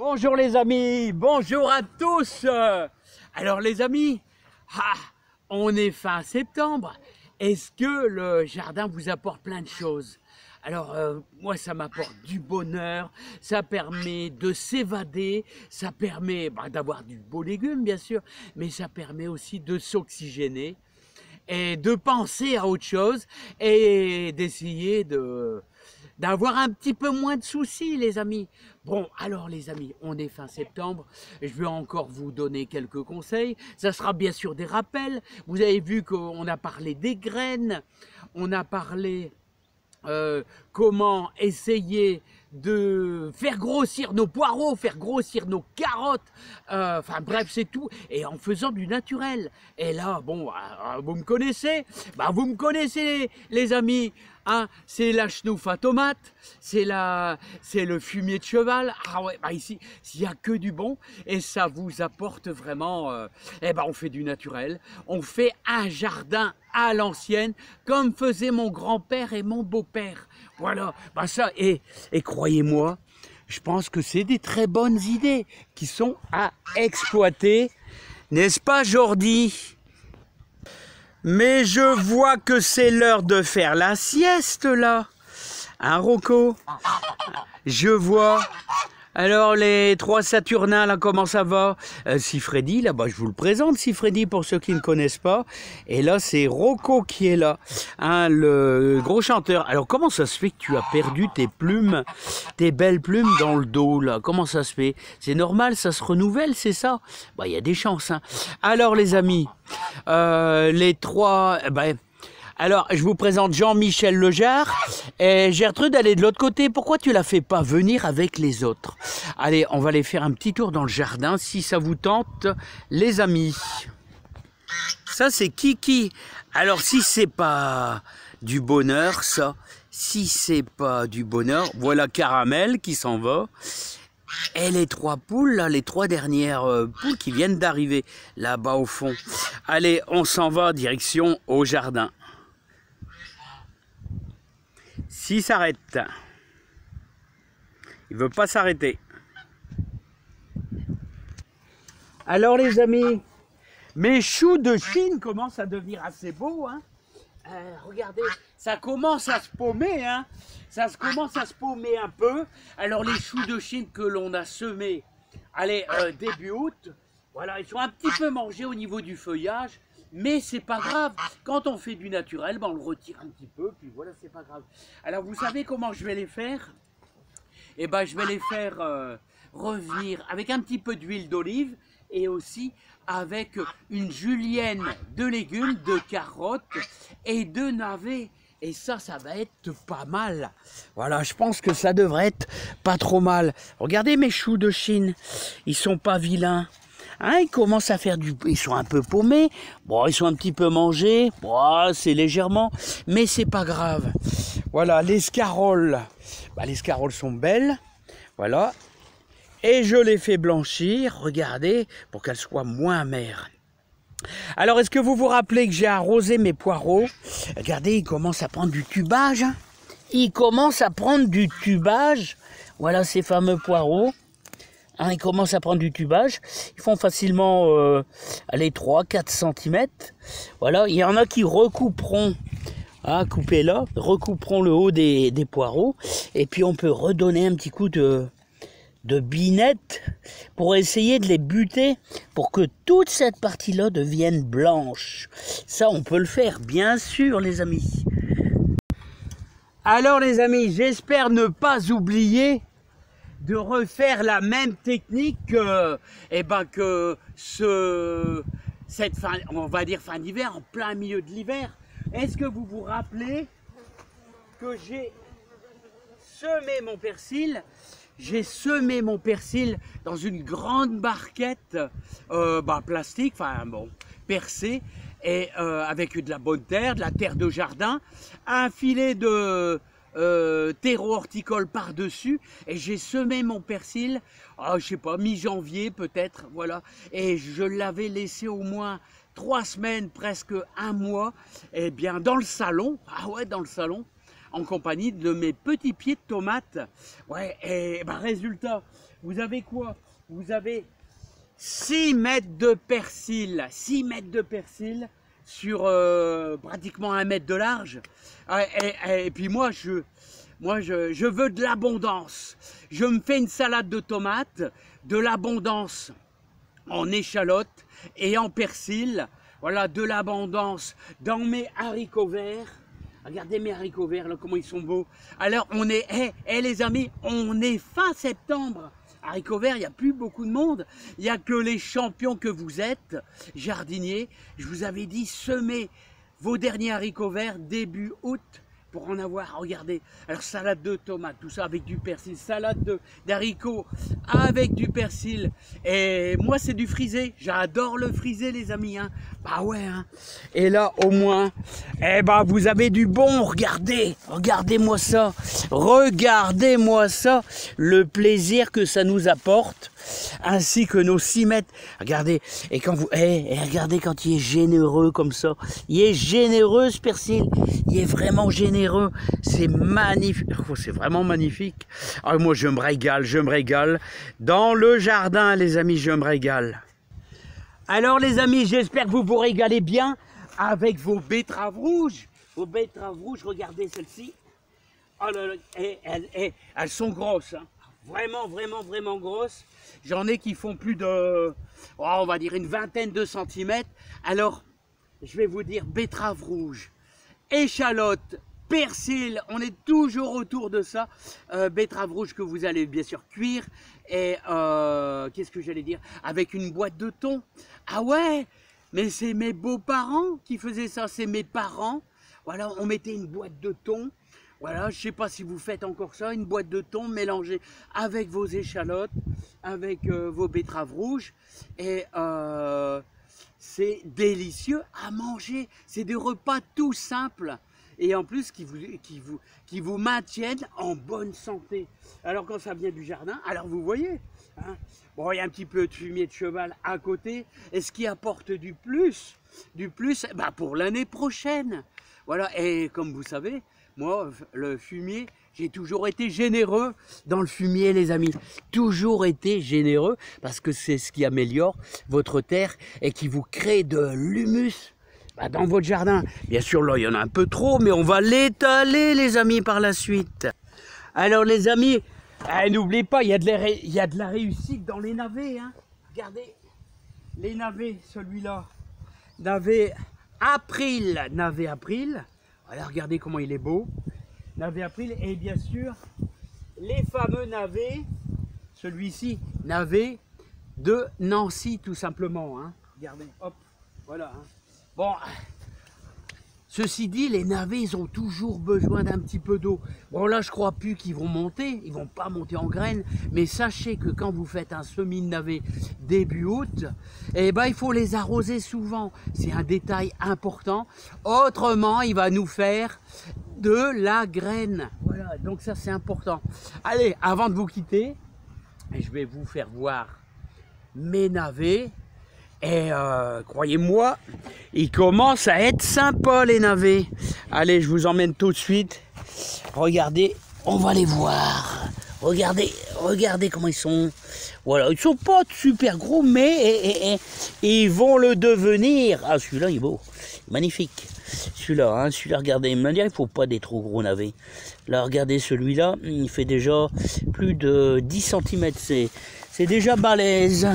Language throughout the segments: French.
Bonjour les amis, bonjour à tous. Alors les amis, on est fin septembre. Est-ce que le jardin vous apporte plein de choses? Alors moi ça m'apporte du bonheur, ça permet de s'évader, ça permet d'avoir du beau légume bien sûr, mais ça permet aussi de s'oxygéner et de penser à autre chose et d'essayer d'avoir un petit peu moins de soucis les amis. Bon alors les amis, on est fin septembre, je vais encore vous donner quelques conseils, ça sera bien sûr des rappels. Vous avez vu qu'on a parlé des graines, on a parlé comment essayer de faire grossir nos poireaux, faire grossir nos carottes, enfin bref c'est tout, et en faisant du naturel. Et là, bon, vous me connaissez, vous me connaissez les amis, hein, c'est la chenouf à tomate, c'est le fumier de cheval. Ah ouais, ici, il n'y a que du bon, et ça vous apporte vraiment, on fait du naturel, on fait un jardin à l'ancienne, comme faisaient mon grand-père et mon beau-père. Voilà, ça, et croyez-moi, je pense que c'est des très bonnes idées qui sont à exploiter, n'est-ce pas Jordi? Mais je vois que c'est l'heure de faire la sieste là, hein Rocco? Je vois. Alors les trois Saturnins là, comment ça va? Sifredi là, je vous le présente Sifredi pour ceux qui ne connaissent pas. Et là c'est Rocco qui est là, hein, le gros chanteur. Alors comment ça se fait que tu as perdu tes plumes, tes belles plumes dans le dos là? Comment ça se fait? C'est normal, ça se renouvelle, c'est ça? Il y a des chances. Hein. Alors les amis, les trois, alors, je vous présente Jean-Michel Lejard et Gertrude, elle est de l'autre côté. Pourquoi tu la fais pas venir avec les autres? Allez, on va aller faire un petit tour dans le jardin, si ça vous tente, les amis. Ça, c'est Kiki. Alors, si c'est pas du bonheur, ça, si c'est pas du bonheur, voilà Caramel qui s'en va. Et les trois poules, là, les trois dernières poules qui viennent d'arriver, là-bas au fond. Allez, on s'en va direction au jardin. S'il s'arrête, il veut pas s'arrêter. Alors les amis, mes choux de Chine commencent à devenir assez beaux. Hein. Regardez, ça commence à se paumer. Hein. Ça commence à se paumer un peu. Alors les choux de Chine que l'on a semés, allez, début août, voilà, ils sont un petit peu mangés au niveau du feuillage. Mais c'est pas grave, quand on fait du naturel, on le retire un petit peu, puis voilà, c'est pas grave. Alors vous savez comment je vais les faire? Eh ben je vais les faire revenir avec un petit peu d'huile d'olive et aussi avec une julienne de légumes, de carottes et de navets. Et ça va être pas mal. Voilà, je pense que ça devrait être pas trop mal. Regardez mes choux de Chine, ils sont pas vilains. Hein, ils commencent à faire ils sont un peu paumés, ils sont un petit peu mangés, c'est légèrement, mais c'est pas grave. Voilà, les scaroles, les scaroles sont belles, voilà, et je les fais blanchir, regardez, pour qu'elles soient moins amères. Alors, est-ce que vous vous rappelez que j'ai arrosé mes poireaux? Regardez, ils commencent à prendre du tubage, hein. Ils commencent à prendre du tubage, voilà ces fameux poireaux. Hein, ils commencent à prendre du tubage, ils font facilement 3-4 cm. Voilà, il y en a qui recouperont, coupez là, recouperont le haut des poireaux, et puis on peut redonner un petit coup de binette pour essayer de les buter, pour que toute cette partie-là devienne blanche. Ça, on peut le faire, bien sûr, les amis. Alors, les amis, j'espère ne pas oublier de refaire la même technique que cette fin, on va dire fin d'hiver, en plein milieu de l'hiver. Est-ce que vous vous rappelez que j'ai semé mon persil? J'ai semé mon persil dans une grande barquette plastique, percée, et avec de la bonne terre, de la terre de jardin, un filet de terreau horticole par-dessus, et j'ai semé mon persil, je sais pas, mi-janvier peut-être, voilà, et je l'avais laissé au moins 3 semaines, presque un mois, et bien dans le salon, dans le salon, en compagnie de mes petits pieds de tomates. Ouais, et résultat, Vous avez quoi? Vous avez 6 mètres de persil. 6 mètres de persil sur pratiquement 1 mètre de large. Et puis moi, je veux de l'abondance. Je me fais une salade de tomates, de l'abondance en échalotes et en persil. Voilà, de l'abondance dans mes haricots verts. Regardez mes haricots verts, là, comment ils sont beaux. Alors, on est, les amis, on est fin septembre. Haricots verts, il n'y a plus beaucoup de monde. Il n'y a que les champions que vous êtes, jardiniers. Je vous avais dit, semez vos derniers haricots verts début août pour en avoir, regardez. Alors, salade de tomates, tout ça avec du persil. Salade d'haricots avec du persil. Et moi, c'est du frisé. J'adore le frisé, les amis. Hein. Bah ouais. Hein. Et là, au moins, eh ben, vous avez du bon. Regardez. Regardez-moi ça. Regardez-moi ça. Le plaisir que ça nous apporte. Ainsi que nos 6 mètres. Regardez. Et quand vous. Regardez quand il est généreux comme ça. Il est généreux, ce persil. Il est vraiment généreux. C'est magnifique. Oh, c'est vraiment magnifique. Ah, moi, je me régale. Je me régale. Dans le jardin, les amis, je me régale. Alors, les amis, j'espère que vous vous régalez bien avec vos betteraves rouges. Vos betteraves rouges, regardez celle-ci. Oh là là, elles sont grosses. Hein. Vraiment, vraiment, vraiment grosses. J'en ai qui font plus de, on va dire une vingtaine de centimètres. Alors, je vais vous dire betterave rouge, échalote, persil, on est toujours autour de ça. Betterave rouge que vous allez bien sûr cuire. Et qu'est-ce que j'allais dire? Avec une boîte de thon. Ah ouais, mais c'est mes beaux-parents qui faisaient ça, c'est mes parents. Voilà, on mettait une boîte de thon. Voilà, je ne sais pas si vous faites encore ça, une boîte de thon mélangée avec vos échalotes, avec vos betteraves rouges. Et c'est délicieux à manger. C'est des repas tout simples. Et en plus, qui vous maintiennent en bonne santé. Alors quand ça vient du jardin, alors vous voyez, hein, bon, il y a un petit peu de fumier de cheval à côté. Et ce qui apporte du plus, bah, pour l'année prochaine. Voilà, et comme vous savez, moi, le fumier, j'ai toujours été généreux dans le fumier, les amis. Toujours été généreux parce que c'est ce qui améliore votre terre et qui vous crée de l'humus dans votre jardin. Bien sûr, là, il y en a un peu trop, mais on va l'étaler, les amis, par la suite. Alors, les amis, n'oubliez pas, il y a de la réussite dans les navets. Hein. Regardez, les navets, celui-là, navet April. Voilà, regardez comment il est beau. Navet April. Et bien sûr, les fameux navets, celui-ci, navet de Nancy, tout simplement. Hein. Regardez, hop, voilà. Hein. Bon, ceci dit, les navets, ils ont toujours besoin d'un petit peu d'eau. Bon, là, je crois plus qu'ils vont monter, ils vont pas monter en graines, mais sachez que quand vous faites un semis de navets début août, eh ben, il faut les arroser souvent. C'est un détail important. Autrement, il va nous faire de la graine. Voilà, donc ça, c'est important. Allez, avant de vous quitter, je vais vous faire voir mes navets. Et croyez-moi, ils commencent à être sympas, les navets. Allez, je vous emmène tout de suite. Regardez, on va les voir. Regardez comment ils sont. Voilà, ils sont pas super gros, mais ils vont le devenir. Ah, celui-là, il est beau. Magnifique. Celui-là, hein, regardez, il me dit, il faut pas des trop gros navets. Là, regardez celui-là, il fait déjà plus de 10 cm. C'est déjà balèze.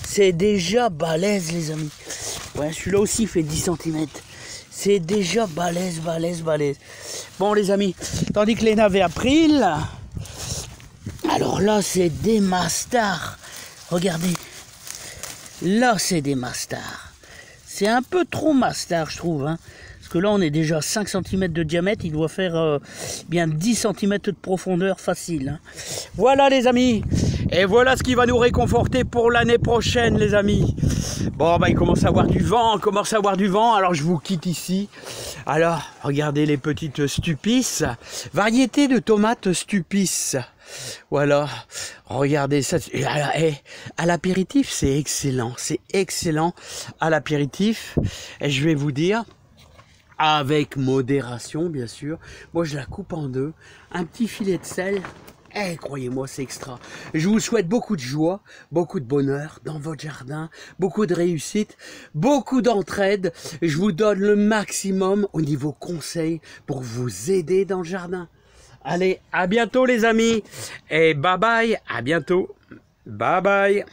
C'est déjà balèze, les amis. Ouais, celui-là aussi il fait 10 cm. C'est déjà balèze. Bon, les amis, tandis que les navets April, alors là, c'est des mastars. Regardez. Là, c'est des mastars. C'est un peu trop mastar, je trouve. Hein. Parce que là, on est déjà 5 cm de diamètre. Il doit faire bien 10 cm de profondeur facile. Hein. Voilà, les amis. Et voilà ce qui va nous réconforter pour l'année prochaine, les amis. Bon, bah, il commence à avoir du vent. Alors, je vous quitte ici. Alors, regardez les petites stupices. Variété de tomates stupices. Voilà, regardez ça. À l'apéritif, c'est excellent. C'est excellent à l'apéritif. Et je vais vous dire, avec modération, bien sûr. Moi, je la coupe en deux. Un petit filet de sel. Eh, croyez-moi, c'est extra. Je vous souhaite beaucoup de joie, beaucoup de bonheur dans votre jardin, beaucoup de réussite, beaucoup d'entraide. Je vous donne le maximum au niveau conseil pour vous aider dans le jardin. Allez, à bientôt les amis. Et bye bye, à bientôt. Bye bye.